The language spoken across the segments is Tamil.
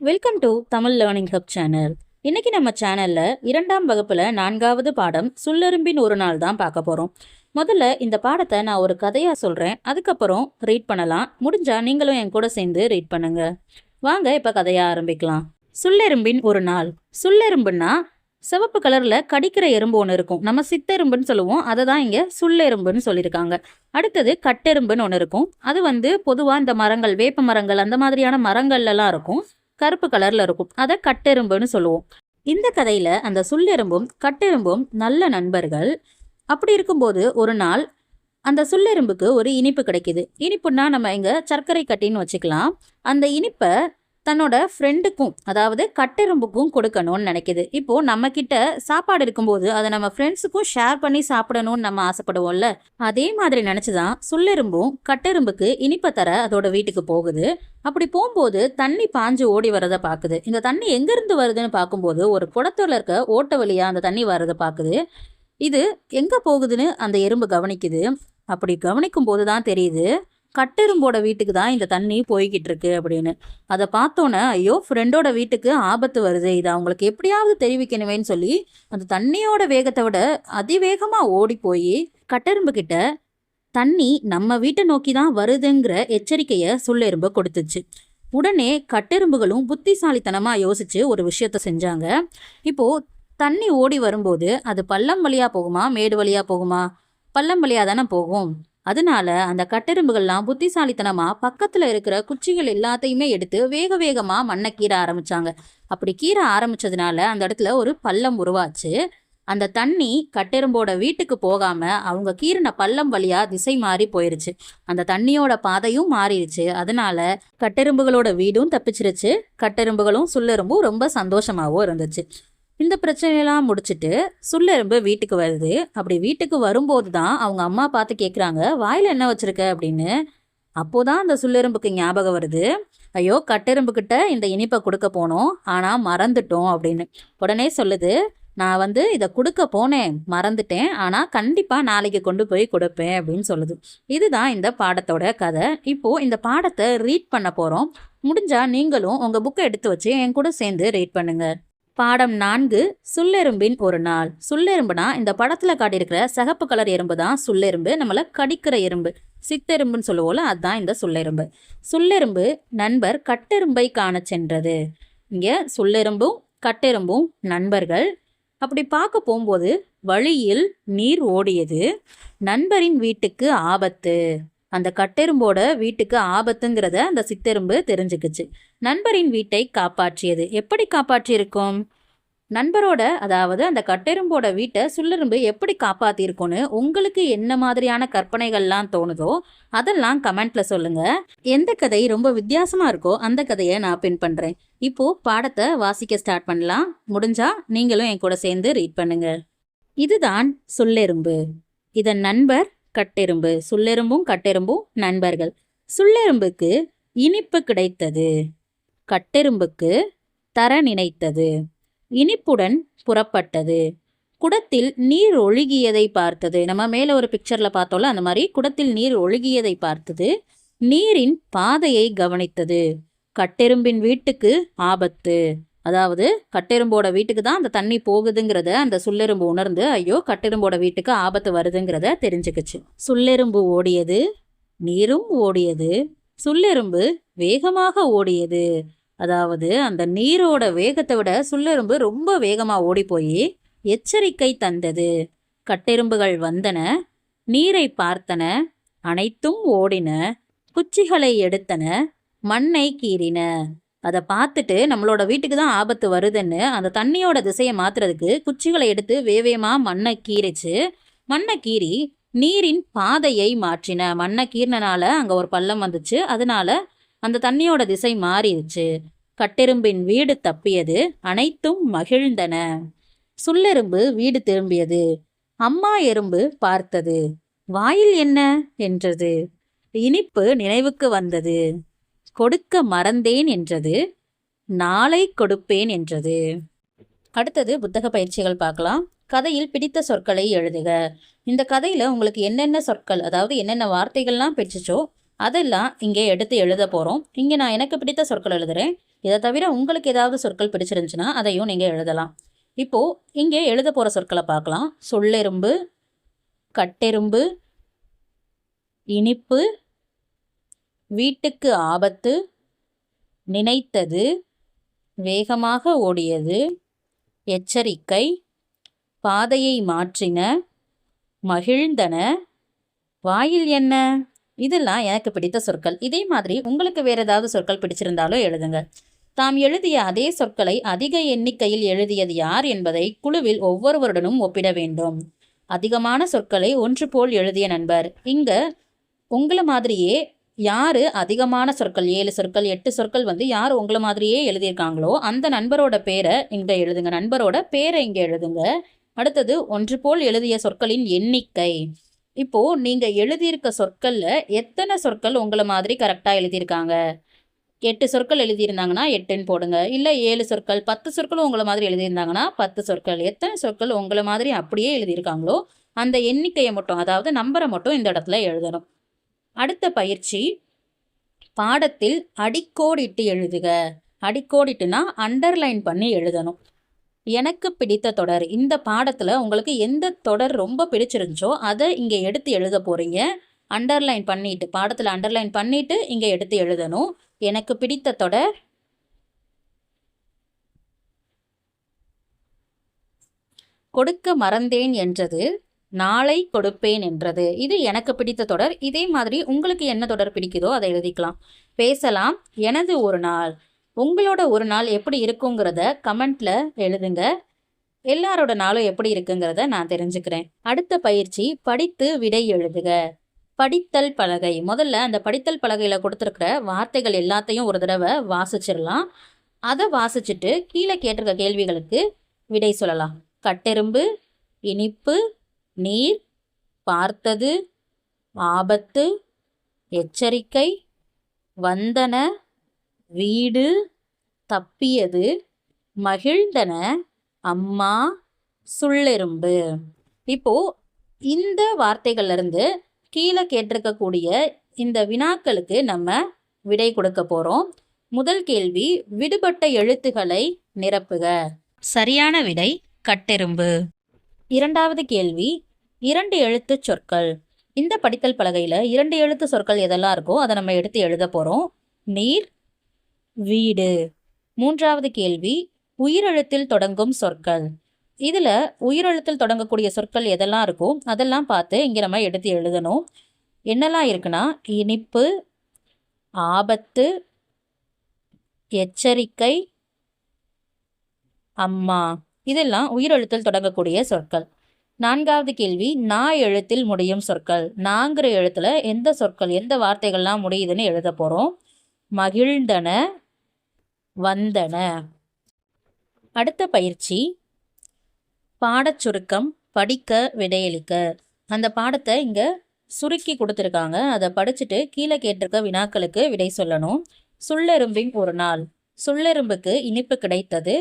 Welcome to Tamil learning hub channel. இன்னைக்கு நம்ம சேனல்ல 2ஆம் வகுப்புல 4வது பாடம் சொல்லெறும்பின் ஒரு நாள் தான் பார்க்க போறோம். முதல்ல இந்த பாடத்தை நான் ஒரு கதையா சொல்றேன், அதுக்கப்புறம் ரீட் பண்ணலாம். முடிஞ்சா நீங்களும் என் கூட சேர்ந்து ரீட் பண்ணுங்க. வாங்க இப்ப கதையா ஆரம்பிக்கலாம். சொல்லெறும்பின் ஒரு நாள். சொல்லெறும்புன்னா சிவப்பு கலர்ல கடிக்கிற எறும்பு ஒன்று இருக்கும். நம்ம சித்தெரும்புன்னு சொல்லுவோம், அதை தான் இங்க சொல்லெறும்புன்னு சொல்லியிருக்காங்க. அடுத்தது கட்டெரும்புன்னு ஒன்று இருக்கும். அது பொதுவாக இந்த மரங்கள், வேப்ப மரங்கள், அந்த மாதிரியான மரங்கள்லாம் இருக்கும். கருப்பு கலர்ல இருக்கும். அதை கட்டெரும்புன்னு சொல்லுவோம். இந்த கதையில அந்த சொல்லெறும்பும் கட்டெரும்பும் நல்ல நண்பர்கள். அப்படி இருக்கும்போது ஒரு நாள் அந்த சொல்லெறும்புக்கு ஒரு இனிப்பு கிடைக்குது. இனிப்புன்னா நம்ம இங்க சர்க்கரை கட்டின்னு வச்சுக்கலாம். அந்த இனிப்பை தன்னோட ஃப்ரெண்டுக்கும், அதாவது கட்டெரும்புக்கும் கொடுக்கணும்னு நினைக்குது. இப்போ நம்ம கிட்ட சாப்பாடு இருக்கும்போது அதை நம்ம ஃப்ரெண்ட்ஸுக்கும் ஷேர் பண்ணி சாப்பிடணும்னு நம்ம ஆசைப்படுவோம்ல, அதே மாதிரி நினைச்சுதான் சொல்லெறும்பும் கட்டெரும்புக்கு இனிப்பை தர அதோட வீட்டுக்கு போகுது. அப்படி போகும்போது தண்ணி பாஞ்சு ஓடி வரதை பார்க்குது. இந்த தண்ணி எங்கிருந்து வருதுன்னு பார்க்கும்போது ஒரு குடத்துல இருக்க ஓட்ட வழியா அந்த தண்ணி வர்றதை பார்க்குது. இது எங்க போகுதுன்னு அந்த எறும்பு கவனிக்குது. அப்படி கவனிக்கும் போதுதான் தெரியுது, கட்டெரும்போட வீட்டுக்கு தான் இந்த தண்ணி போய்கிட்டு இருக்கு அப்படின்னு. அதை பார்த்தோன்னே, ஐயோ ஃப்ரெண்டோட வீட்டுக்கு ஆபத்து வருது, இதை அவங்களுக்கு எப்படியாவது தெரிவிக்கணுமேன்னு சொல்லி அந்த தண்ணியோட வேகத்தை விட அதிவேகமாக ஓடி போய் கட்டெரும்பு கிட்ட தண்ணி நம்ம வீட்டை நோக்கி தான் வருதுங்கிற எச்சரிக்கையை சொல்லெறும்பு கொடுத்துச்சு. உடனே கட்டெரும்புகளும் புத்திசாலித்தனமாக யோசிச்சு ஒரு விஷயத்த செஞ்சாங்க. இப்போ தண்ணி ஓடி வரும்போது அது பள்ளம் வழியா போகுமா, மேடு வழியா போகுமா? பள்ளம் வழியா தானே போகும். அதனால அந்த கட்டெரும்புகள்லாம் புத்திசாலித்தனமா பக்கத்துல இருக்கிற குச்சிகள் எல்லாத்தையுமே எடுத்து வேக வேகமா மண்ணை கீற ஆரம்பிச்சாங்க. அப்படி கீற ஆரம்பிச்சதுனால அந்த இடத்துல ஒரு பள்ளம் உருவாச்சு. அந்த தண்ணி கட்டெரும்போட வீட்டுக்கு போகாம அவங்க கீறின பள்ளம் வழியா திசை மாறி போயிருச்சு. அந்த தண்ணியோட பாதையும் மாறிடுச்சு. அதனால கட்டெரும்புகளோட வீடும் தப்பிச்சிருச்சு. கட்டெரும்புகளும் சொல்லெறும்பும் ரொம்ப சந்தோஷமாவும் இருந்துச்சு. இந்த பிரச்சனையெல்லாம் முடிச்சுட்டு சொல்லெறும்பு வீட்டுக்கு வருது. அப்படி வீட்டுக்கு வரும்போது தான் அவங்க அம்மா பார்த்து கேட்குறாங்க, வாயில் என்ன வச்சிருக்க அப்படின்னு. அப்போதான் அந்த சொல்லெறும்புக்கு ஞாபகம் வருது, ஐயோ கட்டெரும்புக்கிட்ட இந்த இனிப்பை கொடுக்க போனோம், ஆனால் மறந்துட்டோம் அப்படின்னு. உடனே சொல்லுது, நான் இதை கொடுக்க போனேன், மறந்துட்டேன், ஆனால் கண்டிப்பாக நாளைக்கு கொண்டு போய் கொடுப்பேன் அப்படின்னு சொல்லுது. இதுதான் இந்த பாடத்தோட கதை. இப்போது இந்த பாடத்தை ரீட் பண்ண போகிறோம். முடிஞ்சா நீங்களும் உங்கள் புக்கை எடுத்து வச்சு என் கூட சேர்ந்து ரீட் பண்ணுங்க. பாடம் 4, சொல்லெறும்பின் ஒரு நாள். சொல்லெறும்புனா இந்த படத்துல காட்டியிருக்கிற சிகப்பு கலர் எறும்பு தான் சொல்லெறும்பு. நம்மள கடிக்கிற எறும்பு, சித்தெறும்புன்னு சொல்லுவோம்ல, அதுதான் இந்த சொல்லெறும்பு. சொல்லெறும்பு நண்பர் கட்டெரும்பை காண சென்றது. இங்க சொல்லெறும்பும் கட்டெரும்பும் நண்பர்கள். அப்படி பார்க்க போகும்போது வழியில் நீர் ஓடியது. நண்பரின் வீட்டுக்கு ஆபத்து. அந்த கட்டெரும்போட வீட்டுக்கு ஆபத்துங்கிறத அந்த சித்தெரும்பு தெரிஞ்சுக்குச்சு. நண்பரின் வீட்டை காப்பாற்றியது. எப்படி காப்பாற்றியிருக்கும்? நண்பரோட, அதாவது அந்த கட்டெரும்போட வீட்டை சொல்லெறும்பு எப்படி காப்பாத்திருக்கும்னு உங்களுக்கு என்ன மாதிரியான கற்பனைகள்லாம் தோணுதோ அதெல்லாம் கமெண்ட்ல சொல்லுங்க. எந்த கதை ரொம்ப வித்தியாசமா இருக்கோ அந்த கதையை நான் பின் பண்றேன். இப்போ பாடத்தை வாசிக்க ஸ்டார்ட் பண்ணலாம். முடிஞ்சா நீங்களும் என் கூட சேர்ந்து ரீட் பண்ணுங்க. இதுதான் சொல்லெறும்பு. இதன் நண்பர் கட்டெரும்பு. சொல்லெறும்பும் கட்டெரும்பும் நண்பர்கள். சொல்லெறும்புக்கு இனிப்பு கிடைத்தது, கட்டெரும்புக்கு தர நினைத்தது. இனிப்புடன் புறப்பட்டது. குடத்தில் நீர் ஒழுகியதை பார்த்தது. நம்ம மேல ஒரு பிக்சர்ல பார்த்தோம்ல, அந்த மாதிரி குடத்தில் நீர் ஒழுகியதை பார்த்தது. நீரின் பாதையை கவனித்தது. கட்டெரும்பின் வீட்டுக்கு ஆபத்து. அதாவது கட்டெரும்போட வீட்டுக்கு தான் அந்த தண்ணி போகுதுங்கிறத அந்த சொல்லெறும்பு உணர்ந்து, ஐயோ கட்டெரும்போட வீட்டுக்கு ஆபத்து வருதுங்கிறத தெரிஞ்சுக்குச்சு. சொல்லெறும்பு ஓடியது, நீரும் ஓடியது. சொல்லெறும்பு வேகமாக ஓடியது. அதாவது அந்த நீரோட வேகத்தை விட சொல்லெறும்பு ரொம்ப வேகமா ஓடி போய் எச்சரிக்கை தந்தது. கட்டெரும்புகள் வந்தன, நீரை பார்த்தன, அனைத்தும் ஓடின, குச்சிகளை எடுத்தன, மண்ணை கீறின. அதை பார்த்துட்டு நம்மளோட வீட்டுக்கு தான் ஆபத்து வருதுன்னு அந்த தண்ணியோட திசையை மாத்துறதுக்கு குச்சிகளை எடுத்து வேவேமா மண்ணை கீறிச்சு. மண்ணை கீறி நீரின் பாதையை மாற்றின. மண்ணை கீறினால அங்க ஒரு பள்ளம் வந்துச்சு. அதனால அந்த தண்ணியோட திசை மாறிடுச்சு. கட்டெரும்பின் வீடு தப்பியது, அனைத்தும் மகிழ்ந்தன. சொல்லெறும்பு வீடு திரும்பியது. அம்மா எறும்பு பார்த்தது. வாயில் என்ன என்றது. இனிப்பு நினைவுக்கு வந்தது. கொடுக்க மறந்தேன் என்றது. நாளை கொடுப்பேன் என்றது. அடுத்தது புத்தக பயிற்சிகள் பார்க்கலாம். கதையில் பிடித்த சொற்களை எழுதுக. இந்த கதையில உங்களுக்கு என்னென்ன சொற்கள், அதாவது என்னென்ன வார்த்தைகள்லாம் பிடிச்சிச்சோ அதெல்லாம் இங்கே எடுத்து எழுத போகிறோம். இங்கே நான் எனக்கு பிடித்த சொற்கள் எழுதுகிறேன். இதை தவிர உங்களுக்கு ஏதாவது சொற்கள் பிடிச்சிருந்துச்சுன்னா அதையும் நீங்கள் எழுதலாம். இப்போது இங்கே எழுத போகிற சொற்களை பார்க்கலாம். சொல்லெரும்பு, கட்டெரும்பு, இனிப்பு, வீட்டுக்கு ஆபத்து, நினைத்தது, வேகமாக ஓடியது, எச்சரிக்கை, பாதையை மாற்றின, மகிழ்ந்தன, வாயில் என்ன. இதெல்லாம் எனக்கு பிடித்த சொற்கள். இதே மாதிரி உங்களுக்கு வேறு ஏதாவது சொற்கள் பிடிச்சிருந்தாலும் எழுதுங்க. தாம் எழுதிய அதே சொற்களை அதிக எண்ணிக்கையில் எழுதியது யார் என்பதை குழுவில் ஒவ்வொருவருடனும் ஒப்பிட வேண்டும். அதிகமான சொற்களை ஒன்று போல் எழுதிய நண்பர். இங்க உங்களை மாதிரியே யாரு அதிகமான சொற்கள் 7 சொற்கள் 8 சொற்கள் யார் உங்களை மாதிரியே எழுதியிருக்காங்களோ அந்த நண்பரோட பேரை இங்க எழுதுங்க. நண்பரோட பேரை இங்க எழுதுங்க. அடுத்தது ஒன்று போல் எழுதிய சொற்களின் எண்ணிக்கை. இப்போ நீங்க எழுதியிருக்க சொற்கள்ல எத்தனை சொற்கள் உங்களை மாதிரி கரெக்டா எழுதியிருக்காங்க? 8 சொற்கள் எழுதியிருந்தாங்கன்னா 8ன்னு போடுங்க. இல்லை 7 சொற்கள் 10 சொற்களும் உங்களை மாதிரி எழுதியிருந்தாங்கன்னா 10 சொற்கள். எத்தனை சொற்கள் உங்களை மாதிரி அப்படியே எழுதியிருக்காங்களோ அந்த எண்ணிக்கையை மட்டும், அதாவது நம்பரை மட்டும் இந்த இடத்துல எழுதணும். அடுத்த பயிற்சி, பாடத்தில் அடிக்கோடிட்டு எழுதுக. அடிக்கோடிட்டுனா அண்டர்லைன் பண்ணி எழுதணும். எனக்கு பிடித்த தொடர். இந்த பாடத்தில் உங்களுக்கு எந்த தொடர் ரொம்ப பிடிச்சிருந்துச்சோ அதை இங்கே எடுத்து எழுத போகிறீங்க. அண்டர்லைன் பண்ணிட்டு, பாடத்தில் அண்டர்லைன் பண்ணிட்டு இங்கே எடுத்து எழுதணும். எனக்கு பிடித்த தொடர் கொடுக்க மறந்தேன் என்றது, நாளை கொடுப்பேன் என்றது. இது எனக்கு பிடித்த தொடர். இதே மாதிரி உங்களுக்கு என்ன தொடர் பிடிக்குதோ அதை எழுதிக்கலாம். பேசலாம், எனது ஒரு நாள். உங்களோட ஒரு நாள் எப்படி இருக்குங்கிறத கமெண்ட்ல எழுதுங்க. எல்லாரோட நாளும் எப்படி இருக்குங்கிறத நான் தெரிஞ்சுக்கிறேன். அடுத்த பயிற்சி, படித்து விடை எழுதுக. படித்தல் பலகை. முதல்ல அந்த படித்தல் பலகையில் கொடுத்துருக்கிற வார்த்தைகள் எல்லாத்தையும் ஒரு தடவை வாசிச்சிடலாம். அதை வாசிச்சுட்டு கீழே கேட்டிருக்க கேள்விகளுக்கு விடை சொல்லலாம். கட்டெரும்பு, இனிப்பு, நீர், பார்த்தது, ஆபத்து, எச்சரிக்கை, வந்தன, வீடு, தப்பியது, மகிழ்ந்தன, அம்மா, சுள்ளெரும்பு. இப்போ இந்த வார்த்தைகள்ல இருந்து கீழே கேட்டிருக்கக்கூடிய இந்த வினாக்களுக்கு நம்ம விடை கொடுக்க போறோம். முதல் கேள்வி, விடுபட்ட எழுத்துக்களை நிரப்புக. சரியான விடை கட்டெரும்பு. இரண்டாவது கேள்வி, 2 எழுத்து சொற்கள். இந்த படித்தல் பலகையில் 2 எழுத்து சொற்கள் எதெல்லாம் இருக்கோ அதை நம்ம எடுத்து எழுத போகிறோம். நீர், வீடு. மூன்றாவது கேள்வி, உயிரெழுத்தில் தொடங்கும் சொற்கள். இதில் உயிரெழுத்தில் தொடங்கக்கூடிய சொற்கள் எதெல்லாம் இருக்கோ அதெல்லாம் பார்த்து இங்கே நம்ம எடுத்து எழுதணும். என்னெல்லாம் இருக்குன்னா, இனிப்பு, ஆபத்து, எச்சரிக்கை, அம்மா. இதெல்லாம் உயிரெழுத்தில் தொடங்கக்கூடிய சொற்கள். நான்காவது கேள்வி, நா எழுத்தில் முடியும் சொற்கள். நாங்கிற எழுத்துல எந்த சொற்கள், எந்த வார்த்தைகள்லாம் முடியுதுன்னு எழுத போகிறோம். மகிழ்ந்தன, வந்தன. அடுத்த பயிற்சி, பாடச் சுருக்கம், படிக்க விடையளிக்க. அந்த பாடத்தை இங்கே சுருக்கி கொடுத்துருக்காங்க. அதை படிச்சுட்டு கீழே கேட்டிருக்க வினாக்களுக்கு விடை சொல்லணும். சுள்ளெரும்பின் ஒரு நாள். சுள்ளெரும்புக்கு இனிப்பு கிடைத்தது,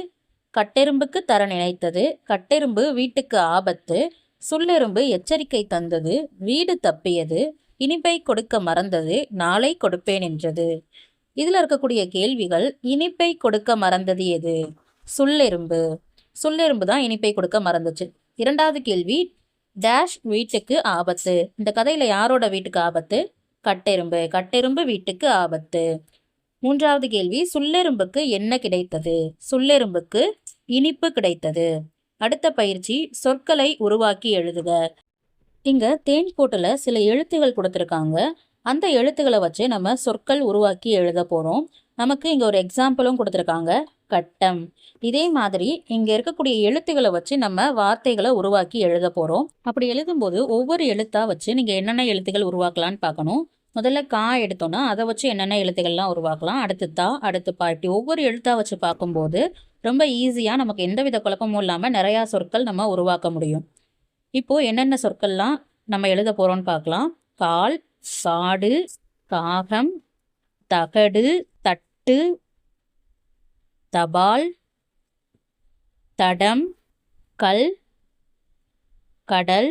கட்டெரும்புக்கு தர நினைத்தது, கட்டெரும்பு வீட்டுக்கு ஆபத்து, சுள்ளெரும்பு எச்சரிக்கை தந்தது, வீடு தப்பியது, இனிப்பை கொடுக்க மறந்தது, நாளை கொடுப்பேன் என்றது. இதில் இருக்கக்கூடிய கேள்விகள், இனிப்பை கொடுக்க மறந்தது எது? சுள்ளெரும்பு. சுள்ளெரும்பு தான் இனிப்பை கொடுக்க மறந்துச்சு. இரண்டாவது கேள்வி, டேஷ் வீட்டுக்கு ஆபத்து. இந்த கதையில் யாரோட வீட்டுக்கு ஆபத்து? கட்டெரும்பு. கட்டெரும்பு வீட்டுக்கு ஆபத்து. மூன்றாவது கேள்வி, சுள்ளெரும்புக்கு என்ன கிடைத்தது? சுள்ளெரும்புக்கு இனிப்பு கிடைத்தது. அடுத்த பயிற்சி, சொற்களை உருவாக்கி எழுதுக. இங்க தேன் போட்டுல சில எழுத்துகள் கொடுத்துருக்காங்க. அந்த எழுத்துக்களை வச்சு நம்ம சொற்கள் உருவாக்கி எழுத போறோம். நமக்கு இங்க ஒரு எக்ஸாம்பிளும் கொடுத்துருக்காங்க, கட்டம். இதே மாதிரி இங்க இருக்கக்கூடிய எழுத்துக்களை வச்சு நம்ம வார்த்தைகளை உருவாக்கி எழுத போறோம். அப்படி எழுதும்போது ஒவ்வொரு எழுத்தா வச்சு நீங்க என்னென்ன எழுத்துக்கள் உருவாக்கலான்னு பார்க்கணும். முதல்ல கா எடுத்தோன்னா அதை வச்சு என்னென்ன எழுத்துக்கள்லாம் உருவாக்கலாம். அடுத்து தா, அடுத்து பா. இப்படி ஒவ்வொரு எழுத்தா வச்சு பார்க்கும்போது ரொம்ப ஈஸியாக நமக்கு எந்தவித குழப்பமும் இல்லாமல் நிறையா சொற்கள் நம்ம உருவாக்க முடியும். இப்போது என்னென்ன சொற்கள்லாம் நம்ம எழுத போகிறோம்னு பார்க்கலாம். கால், காடு, காகம், தகடு, தட்டு, தபால், தடம், கல், கடல்.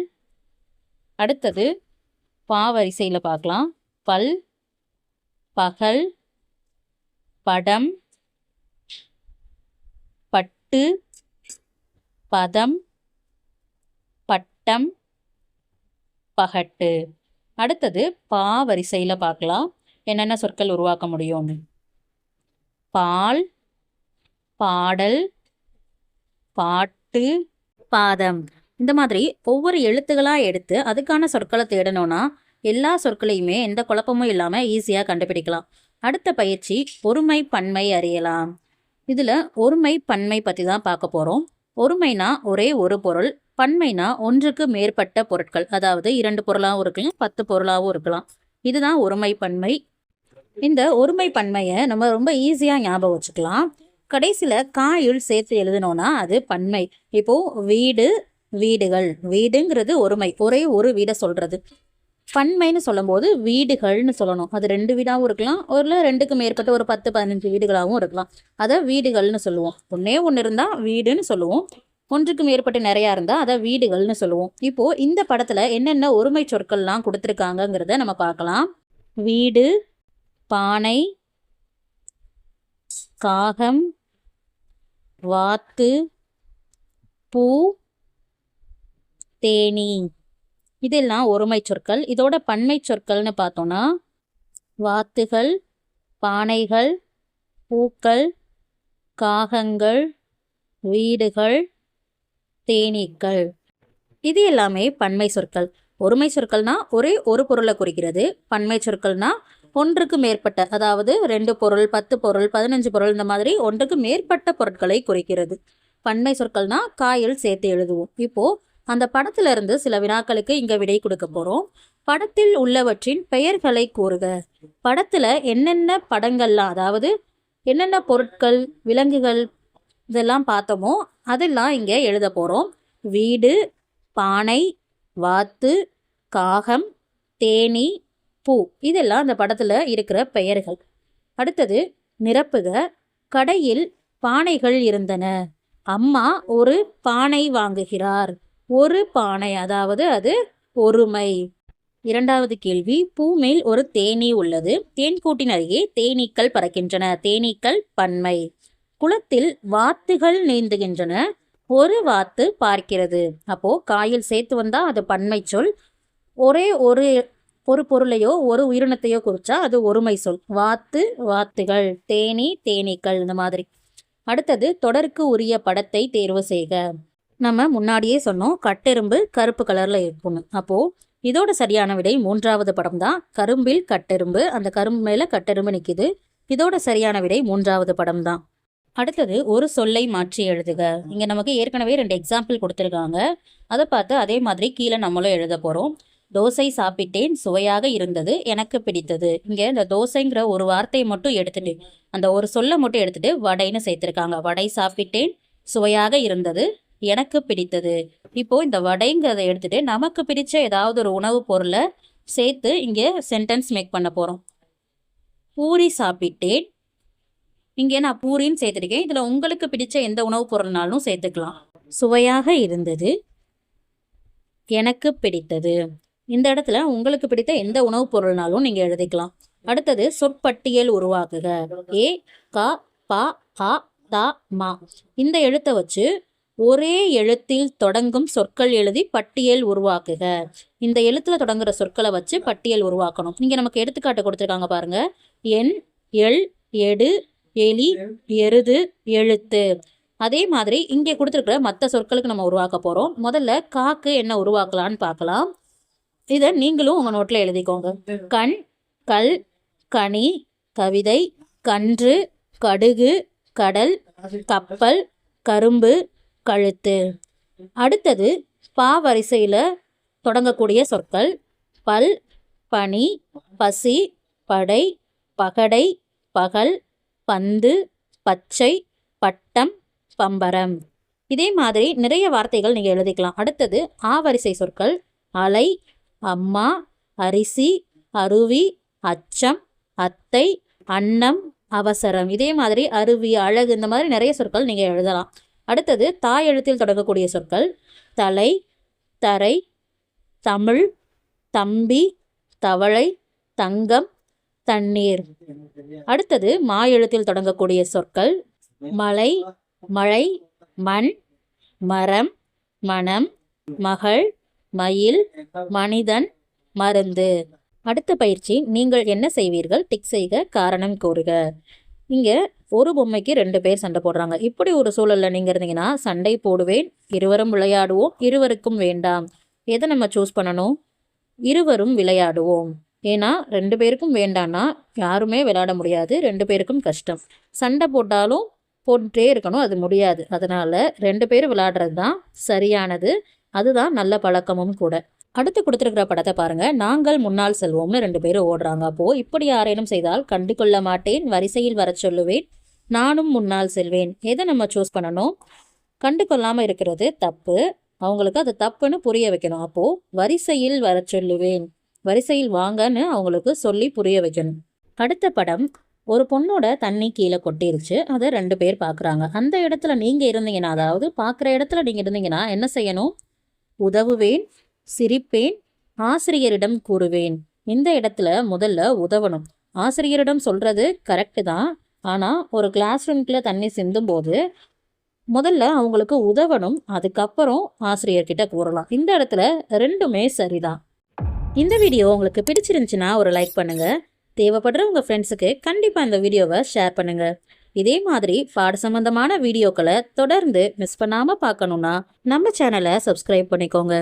அடுத்தது பா வரிசையில் பார்க்கலாம். பல், பகல், படம், பட்டு, பதம், பட்டம், பகட்டு. அடுத்தது பா வரிசையில் பார்க்கலாம் என்னென்ன சொற்கள் உருவாக்க முடியும்னு. பால், பாடல், பாட்டு, பாதம். இந்த மாதிரி ஒவ்வொரு எழுத்துக்களாக எடுத்து அதுக்கான சொற்களை தேடணும்னா எல்லா சொற்களையுமே எந்த குழப்பமும் இல்லாமல் ஈஸியாக கண்டுபிடிக்கலாம். அடுத்த பயிற்சி ஒருமை பன்மை அறியலாம். இதில் ஒருமை பன்மை பற்றி தான் பார்க்க போகிறோம். ஒருமைனா ஒரே ஒரு பொருள், பன்மைனா ஒன்றுக்கு மேற்பட்ட பொருட்கள், அதாவது 2 பொருளாகவும் இருக்கலாம் 10 பொருளாகவும் இருக்கலாம். இதுதான் ஒருமை பன்மை. இந்த ஒருமை பன்மையை நம்ம ரொம்ப ஈஸியாக ஞாபகம் வச்சுக்கலாம். கடைசியில் காயுள் சேர்த்து எழுதணும்னா அது பன்மை. இப்போது வீடு, வீடுகள். வீடுங்கிறது ஒருமை, ஒரே ஒரு வீடை சொல்கிறது. பன்மைன்னு சொல்லும்போது வீடுகள்னு சொல்லணும். அது 2 வீடாகவும் இருக்கலாம், ஒரு 2க்கு மேற்பட்ட ஒரு 10-15 வீடுகளாகவும் இருக்கலாம். அதை வீடுகள்னு சொல்லுவோம். ஒன்றே ஒன்று இருந்தால் வீடுன்னு சொல்லுவோம், ஒன்றுக்கு மேற்பட்ட நிறையா இருந்தால் அதை வீடுகள்னு சொல்லுவோம். இப்போது இந்த படத்தில் என்னென்ன ஒருமை சொற்கள்லாம் கொடுத்துருக்காங்கங்கிறத நம்ம பார்க்கலாம். வீடு, பானை, காகம், வாத்து, பூ, தேனி. இதெல்லாம் ஒருமை சொற்கள். இதோட பன்மை சொற்கள்னு பார்த்தோன்னா வாத்துகள், பானைகள், பூக்கள், காகங்கள், வீடுகள், தேனீக்கள். இது எல்லாமே பன்மை சொற்கள். ஒருமை சொற்கள்னா ஒரே ஒரு பொருளை குறிக்கிறது. பன்மை சொற்கள்னா ஒன்றுக்கு மேற்பட்ட, அதாவது 2 பொருள், 10 பொருள், 15 பொருள், இந்த மாதிரி ஒன்றுக்கு மேற்பட்ட பொருட்களை குறிக்கிறது. பன்மை சொற்கள்னா காயில் சேர்த்து எழுதுவோம். இப்போது அந்த படத்துல இருந்து சில வினாக்களுக்கு இங்கே விடை கொடுக்க போகிறோம். படத்தில் உள்ளவற்றின் பெயர்களை கூறுக. படத்தில் என்னென்ன படங்கள்லாம், அதாவது என்னென்ன பொருட்கள், விலங்குகள் இதெல்லாம் பார்த்தோமோ அதெல்லாம் இங்கே எழுத போகிறோம். வீடு, பானை, வாத்து, காகம், தேனி, பூ. இதெல்லாம் அந்த படத்தில் இருக்கிற பெயர்கள். அடுத்தது நிரப்புக. கடையில் பானைகள் இருந்தன. அம்மா ஒரு பானை வாங்குகிறார். ஒரு பானை, அதாவது அது ஒருமை. இரண்டாவது கேள்வி. பூ மேல் ஒரு தேனீ உள்ளது. தேன்கூட்டின் அருகே தேனீக்கள் பறக்கின்றன. தேனீக்கள் பன்மை. குளத்தில் வாத்துகள் நீந்துகின்றன. ஒரு வாத்து பார்க்கிறது. அப்போ காயில் சேர்த்து வந்தா அது பன்மை சொல். ஒரே ஒரு பொருளையோ ஒரு உயிரினத்தையோ குறிச்சா அது ஒருமை சொல். வாத்து, வாத்துகள், தேனி, தேனீக்கள், இந்த மாதிரி. அடுத்தது தொடருக்கு உரிய படத்தை தேர்வு செய்க. நம்ம முன்னாடியே சொன்னோம் கட்டெரும்பு கருப்பு கலரில் இருக்கும்னு. அப்போது இதோட சரியான விடை 3வது படம் தான். கரும்பில் கட்டெரும்பு, அந்த கரும்பு மேலே கட்டெரும்பு நிற்கிது. இதோட சரியான விடை 3வது படம் தான். அடுத்தது ஒரு சொல்லை மாற்றி எழுதுக. இங்கே நமக்கு ஏற்கனவே 2 எக்ஸாம்பிள் கொடுத்துருக்காங்க. அதை பார்த்து அதே மாதிரி கீழே நம்மளும் எழுத போகிறோம். தோசை சாப்பிட்டேன், சுவையாக இருந்தது, எனக்கு பிடித்தது. இங்கே இந்த தோசைங்கிற ஒரு வார்த்தையை மட்டும் எடுத்துட்டு, அந்த ஒரு சொல்லை மட்டும் எடுத்துட்டு வடைன்னு சேர்த்துருக்காங்க. வடை சாப்பிட்டேன், சுவையாக இருந்தது, எனக்கு பிடித்தது. இப்போ இந்த வடைங்கிறத எடுத்துட்டு நமக்கு பிடிச்ச ஏதாவது ஒரு உணவுப் பொருளை சேர்த்து இங்கே சென்டென்ஸ் மேக் பண்ண போகிறோம். பூரி சாப்பிட்டேன். இங்கே நான் பூரின்னு சேர்த்துருக்கேன். இதில் உங்களுக்கு பிடிச்ச எந்த உணவுப் பொருள்னாலும் சேர்த்துக்கலாம். சுவையாக இருந்தது, எனக்கு பிடித்தது. இந்த இடத்துல உங்களுக்கு பிடித்த எந்த உணவுப் பொருள்னாலும் நீங்கள் எழுதிக்கலாம். அடுத்தது சொற்பட்டியல் உருவாக்குக. ஏ, க, ப, ஆ, த, மா. இந்த எழுத்தை வச்சு ஒரே எழுத்தில் தொடங்கும் சொற்கள் எழுதி பட்டியல் உருவாக்குக. இந்த எழுத்துல தொடங்குற சொற்களை வச்சு பட்டியல் உருவாக்கணும். இங்கே நமக்கு எடுத்துக்காட்டு கொடுத்துருக்காங்க பாருங்க. எண், எள், எடு, எலி, எருது, எழுத்து. அதே மாதிரி இங்கே கொடுத்துருக்குற மற்ற சொற்களுக்கு நம்ம உருவாக்க போகிறோம். முதல்ல காக்கு என்ன உருவாக்கலான்னு பார்க்கலாம். இதை நீங்களும் உங்கள் நோட்டில் எழுதிக்கோங்க. கண், கல், கனி, கவிதை, கன்று, கடுகு, கடல், கப்பல், கரும்பு, கழுத்து. அடுத்தது பா வரிசையில் தொடங்கக்கூடிய சொற்கள். பல், பனி, பசி, படை, பகடை, பகல், பந்து, பச்சை, பட்டம், பம்பரம். இதே மாதிரி நிறைய வார்த்தைகள் நீங்கள் எழுதிக்கலாம். அடுத்தது ஆ வரிசை சொற்கள். அலை, அம்மா, அரிசி, அருவி, அச்சம், அத்தை, அன்னம், அவசரம். இதே மாதிரி அருவி, அழகு, இந்த மாதிரி நிறைய சொற்கள் நீங்கள் எழுதலாம். அடுத்தது தாய் எழுத்தில் தொடங்கக்கூடிய சொற்கள். தலை, தரை, தமிழ், தம்பி, தவளை, தங்கம், தண்ணீர். அடுத்தது மா எழுத்தில் தொடங்கக்கூடிய சொற்கள். மலை, மழை, மண், மரம், மனம், மகள், மயில், மனிதன், மருந்து. அடுத்த பயிற்சி, நீங்கள் என்ன செய்வீர்கள்? டிக் செய்க, காரணம் கூறுக. இங்கே ஒரு பொம்மைக்கு 2 பேர் சண்டை போடுறாங்க. இப்படி ஒரு சூழலில் நீங்கள் இருந்தீங்கன்னா, சண்டை போடுவேன், இருவரும் விளையாடுவோம், இருவருக்கும் வேண்டாம். எதை நம்ம சூஸ் பண்ணணும்? இருவரும் விளையாடுவோம். ஏன்னா 2 பேருக்கும் வேண்டான்னா யாருமே விளையாட முடியாது, 2 பேருக்கும் கஷ்டம். சண்டை போட்டாலும் போட்டுட்டே இருக்கணும், அது முடியாது. அதனால் 2 பேரும் விளையாடுறது தான் சரியானது, அதுதான் நல்ல பழக்கமும் கூட. அடுத்து கொடுத்துருக்கிற படத்தை பாருங்க. நாங்கள் முன்னால் செல்வோம்னு 2 பேரும் ஓடுறாங்க. அப்போது இப்படி யாரேனும் செய்தால் கண்டு கொள்ள மாட்டேன், வரிசையில் வர சொல்லுவேன், நானும் முன்னால் செல்வேன். எதை நம்ம சூஸ் பண்ணணும்? கண்டு கொள்ளாமல் இருக்கிறது தப்பு, அவங்களுக்கு அது தப்புன்னு புரிய வைக்கணும். அப்போது வரிசையில் வர சொல்லுவேன், வரிசையில் வாங்கன்னு அவங்களுக்கு சொல்லி புரிய வைக்கணும். அடுத்த படம், ஒரு பொண்ணோட தண்ணி கீழே கொட்டிருச்சு, அதை 2 பேர் பார்க்குறாங்க. அந்த இடத்துல நீங்கள் இருந்தீங்கன்னா, அதாவது பார்க்குற இடத்துல நீங்கள் இருந்தீங்கன்னா என்ன செய்யணும்? உதவுவேன், சிரிப்பேன், ஆசிரியரிடம் கூறுவேன். இந்த இடத்துல முதல்ல உதவணும். ஆசிரியரிடம் சொல்கிறது கரெக்டு தான், ஆனால் ஒரு கிளாஸ் ரூம்குள்ளே தண்ணி சிந்தும் போது முதல்ல அவங்களுக்கு உதவணும், அதுக்கப்புறம் ஆசிரியர்கிட்ட கூறலாம். இந்த இடத்துல 2மே சரிதான். இந்த வீடியோ உங்களுக்கு பிடிச்சிருந்துச்சுன்னா ஒரு லைக் பண்ணுங்கள். தேவைப்படுற உங்கள் ஃப்ரெண்ட்ஸுக்கு கண்டிப்பாக இந்த வீடியோவை ஷேர் பண்ணுங்கள். இதே மாதிரி பாட சம்பந்தமான வீடியோக்களை தொடர்ந்து மிஸ் பண்ணாமல் பார்க்கணுன்னா நம்ம சேனலை சப்ஸ்கிரைப் பண்ணிக்கோங்க.